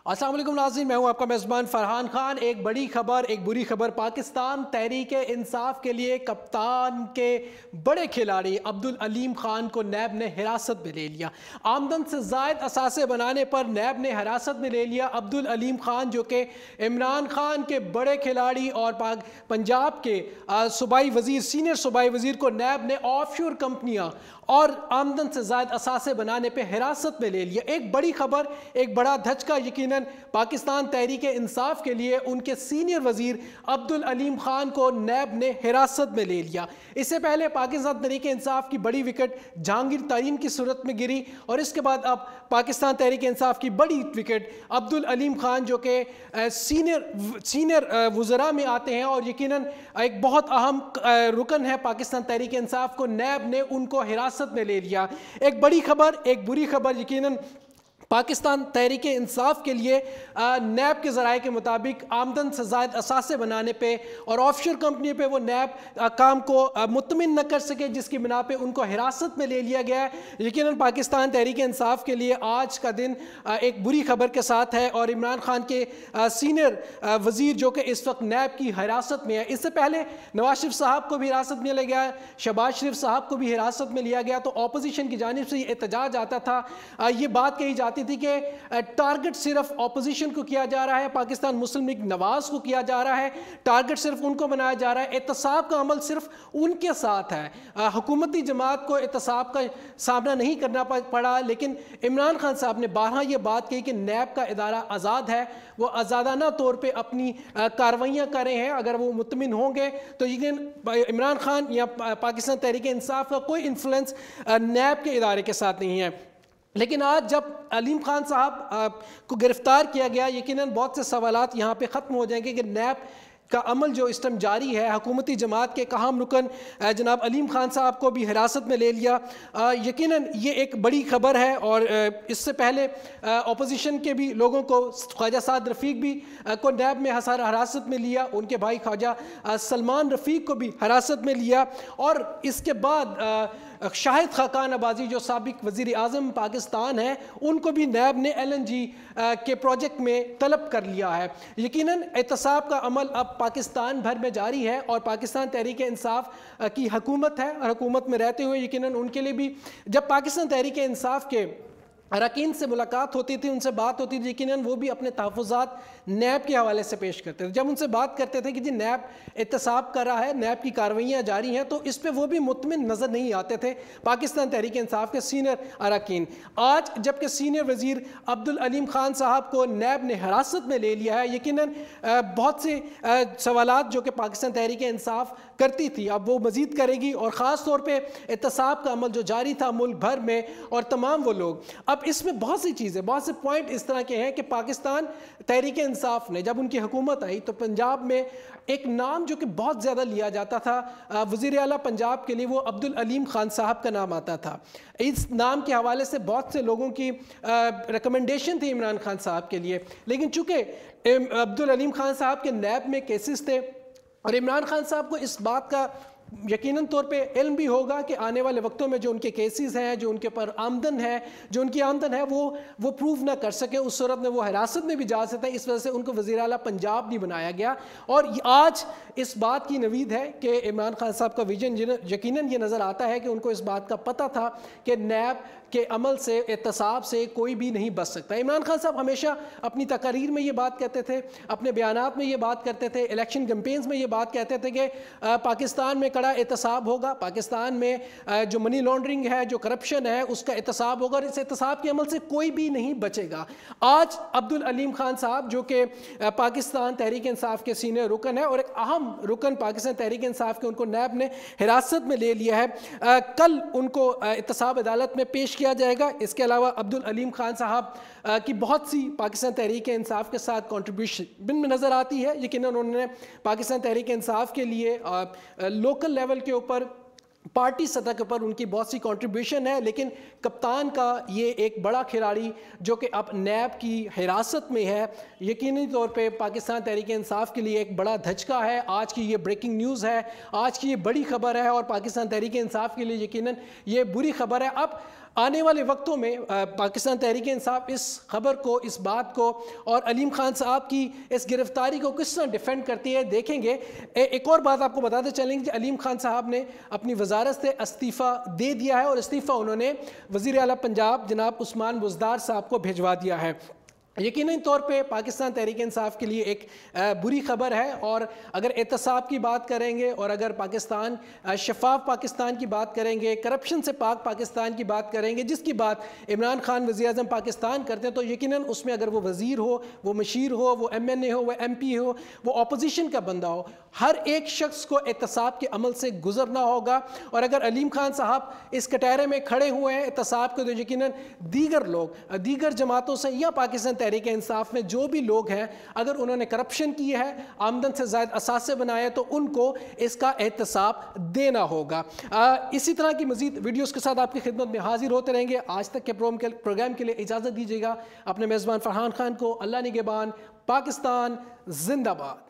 السلام علیکم ناظرین، میں ہوں آپ کا میزبان فرحان خان۔ ایک بڑی خبر، ایک بری خبر۔ پاکستان تحریک انصاف کے لیے کپتان کے بڑے کھلاڑی عبدالعلیم خان کو نیب نے حراست میں لے لیا۔ آمدن سے زائد اثاثے بنانے پر نیب نے حراست میں لے لیا عبدالعلیم خان، جو کہ عمران خان کے بڑے کھلاڑی اور پنجاب کے صوبائی وزیر، سینئر صوبائی وزیر کو نیب نے آف شور کمپنیاں اور آمدن سے زائد اثاثے بنانے پہ حراست میں لے لیا۔ ایک بڑی خبر، ایک بڑا دھچکا یقیناً پاکستان تحریک انصاف کے لیے۔ ان کے سینئر وزیر عبدالعلیم خان کو نیب نے حراست میں لے لیا۔ اس سے پہلے پاکستان تحریک انصاف کی بڑی وکٹ جہانگیر ترین کی صورت میں گری، اور اس کے بعد اب پاکستان تحریک انصاف کی بڑی وکٹ عبدالعلیم خان، جو کہ سینئر وزراء میں آتے ہیں اور یقیناً ایک بہت اہم رکن ہے پاکستان تحریک انصاف کو، نیب نے ان کو حراست میں لے لیا۔ ایک بڑی خبر، ایک بری خبر یقیناً پاکستان تحریک انصاف کے لیے۔ نیب کے ذرائع کے مطابق آمدن سے زائد اثاثے بنانے پہ اور آف شور کمپنی پہ وہ نیب کام کو مطمئن نہ کر سکے، جس کی بنا پہ ان کو حراست میں لے لیا گیا ہے۔ یقیناً پاکستان تحریک انصاف کے لیے آج کا دن ایک بری خبر کے ساتھ ہے، اور عمران خان کے سینئر وزیر جو کہ اس وقت نیب کی حراست میں ہے۔ اس سے پہلے نواز شریف صاحب کو بھی حراست میں لیا گیا، شہباز شریف صاحب کو بھی حراست میں لیا گیا، تو اپوزیشن کی جانب سے یہ احتجاج آتا تھا، یہ بات کہی جاتی تھی کہ ٹارگٹ صرف اپوزیشن کو کیا جا رہا ہے، پاکستان مسلم لیگ نواز کو کیا جا رہا ہے، ٹارگٹ صرف ان کو بنایا جا رہا ہے، احتساب کا عمل صرف ان کے ساتھ ہے۔ حکومتی جماعت کو احتساب کا سامنا نہیں کرنا پڑا، لیکن عمران خان صاحب نے بارہا یہ بات کہی کہ نیب کا ادارہ آزاد ہے، وہ آزادانہ طور پہ اپنی کاروائیاں کر رہے ہیں، اگر وہ مطمئن ہوں گے تو یقین عمران خان یا پاکستان تحریک انصاف کا کوئی انفلوئنس نیب کے ادارے کے ساتھ نہیں ہے۔ لیکن آج جب علیم خان صاحب کو گرفتار کیا گیا، یقیناً بہت سے سوالات یہاں پہ ختم ہو جائیں گے کہ نیب کا عمل جو اس ٹائم جاری ہے، حکومتی جماعت کے ایک اہم رکن جناب علیم خان صاحب کو بھی حراست میں لے لیا۔ یقیناً یہ ایک بڑی خبر ہے، اور اس سے پہلے اپوزیشن کے بھی لوگوں کو، خواجہ سعد رفیق بھی کو نیب میں حراست میں لیا، ان کے بھائی خواجہ سلمان رفیق کو بھی حراست میں لیا، اور اس کے بعد شاہد خاقان عباسی جو سابق وزیر اعظم پاکستان ہیں، ان کو بھی نیب نے LNG کے پروجیکٹ میں طلب کر لیا ہے۔ یقیناً احتساب کا عمل اب پاکستان بھر میں جاری ہے، اور پاکستان تحریک انصاف کی حکومت ہے، اور حکومت میں رہتے ہوئے یقیناً ان کے لیے بھی جب پاکستان تحریک انصاف کے اراکین سے ملاقات ہوتی تھی، ان سے بات ہوتی تھی، یقیناً وہ بھی اپنے تحفظات نیب کے حوالے سے پیش کرتے تھے۔ جب ان سے بات کرتے تھے کہ جی نیب احتساب کر رہا ہے، نیب کی کاروائیاں جاری ہیں، تو اس پہ وہ بھی مطمئن نظر نہیں آتے تھے پاکستان تحریک انصاف کے سینئر اراکین۔ آج جبکہ سینئر وزیر عبدالعلیم خان صاحب کو نیب نے حراست میں لے لیا ہے، یقیناً بہت سے سوالات جو کہ پاکستان تحریک انصاف کرتی تھی اب وہ مزید کرے گی، اور خاص طور پہ احتساب کا عمل جو جاری تھا ملک بھر میں، اور تمام وہ لوگ اب اس میں بہت سی چیزیں، بہت سے پوائنٹ اس طرح کے ہیں کہ پاکستان تحریک انصاف نے جب ان کی حکومت آئی تو پنجاب میں ایک نام جو کہ بہت زیادہ لیا جاتا تھا وزیر اعلیٰ پنجاب کے لیے، وہ عبدالعلیم خان صاحب کا نام آتا تھا۔ اس نام کے حوالے سے بہت سے لوگوں کی ریکمنڈیشن تھی عمران خان صاحب کے لیے، لیکن چونکہ عبدالعلیم خان صاحب کے نیب میں کیسز تھے، اور عمران خان صاحب کو اس بات کا یقیناً طور پہ علم بھی ہوگا کہ آنے والے وقتوں میں جو ان کے کیسز ہیں، جو ان کے پر آمدن ہے، جو ان کی آمدن ہے وہ پروف نہ کر سکے، اس صورت میں وہ حراست میں بھی جا سکتا ہے، اس وجہ سے ان کو وزیر اعلیٰ پنجاب نہیں بنایا گیا۔ اور آج اس بات کی نوید ہے کہ عمران خان صاحب کا ویژن یقیناً یہ نظر آتا ہے کہ ان کو اس بات کا پتہ تھا کہ نیب کے عمل سے، احتساب سے کوئی بھی نہیں بچ سکتا۔ عمران خان صاحب ہمیشہ اپنی تقاریر میں یہ بات کہتے تھے، اپنے بیانات میں یہ بات کرتے تھے، الیکشن کیمپینز میں یہ بات کہتے تھے کہ پاکستان میں کڑا احتساب ہوگا، پاکستان میں جو منی لانڈرنگ ہے، جو کرپشن ہے، اس کا احتساب ہوگا، اور اس احتساب کے عمل سے کوئی بھی نہیں بچے گا۔ آج عبدالعلیم خان صاحب جو کہ پاکستان تحریک انصاف کے سینئر رکن ہے، اور ایک اہم رکن پاکستان تحریک انصاف کے، ان کو نیب نے حراست میں لے لیا ہے۔ کل ان کو احتساب عدالت میں پیش کیا جائے گا۔ اس کے علاوہ عبدالعلیم خان صاحب کی بہت سی پاکستان تحریک انصاف کے ساتھ کنٹریبیوشن میں نظر آتی ہے۔ یقیناً انہوں نے پاکستان تحریک انصاف کے لیے لوکل لیول کے اوپر، پارٹی سطح کے اوپر ان کی بہت سی کنٹریبیوشن ہے، لیکن کپتان کا یہ ایک بڑا کھلاڑی جو کہ اب نیب کی حراست میں ہے، یقینی طور پہ پاکستان تحریک انصاف کے لیے ایک بڑا دھچکا ہے۔ آج کی یہ بریکنگ نیوز ہے، آج کی یہ بڑی خبر ہے، اور پاکستان تحریک انصاف کے لیے یقیناً یہ بری خبر ہے۔ اب آنے والے وقتوں میں پاکستان تحریک انصاف اس خبر کو، اس بات کو اور علیم خان صاحب کی اس گرفتاری کو کس طرح ڈیفینڈ کرتی ہے دیکھیں گے۔ ایک اور بات آپ کو بتاتے چلیں گے کہ علیم خان صاحب نے اپنی وزارت سے استعفیٰ دے دیا ہے، اور استعفیٰ انہوں نے وزیر اعلیٰ پنجاب جناب عثمان بزدار صاحب کو بھیجوا دیا ہے۔ یقیناً طور پہ پاکستان تحریک انصاف کے لیے ایک بری خبر ہے، اور اگر احتساب کی بات کریں گے اور اگر پاکستان شفاف پاکستان کی بات کریں گے، کرپشن سے پاک پاکستان کی بات کریں گے، جس کی بات عمران خان وزیر اعظم پاکستان کرتے ہیں، تو یقیناً اس میں اگر وہ وزیر ہو، وہ مشیر ہو، وہ ایم این اے ہو، وہ ایم پی ہو، وہ اپوزیشن کا بندہ ہو، ہر ایک شخص کو احتساب کے عمل سے گزرنا ہوگا۔ اور اگر علیم خان صاحب اس کٹہرے میں کھڑے ہوئے ہیں احتساب کے، تو یقیناً دیگر لوگ دیگر جماعتوں سے یا پاکستان تحریک انصاف میں جو بھی لوگ ہیں، اگر انہوں نے کرپشن کی ہے، آمدن سے زائد اثاثے بنائے، تو ان کو اس کا احتساب دینا ہوگا۔ اسی طرح کی مزید ویڈیوز کے ساتھ آپ کی خدمت میں حاضر ہوتے رہیں گے۔ آج تک کے پروگرام کے لیے اجازت دیجیے گا۔ اپنے میزبان فرحان خان کو اللہ نگہبان۔ پاکستان زندہ باد۔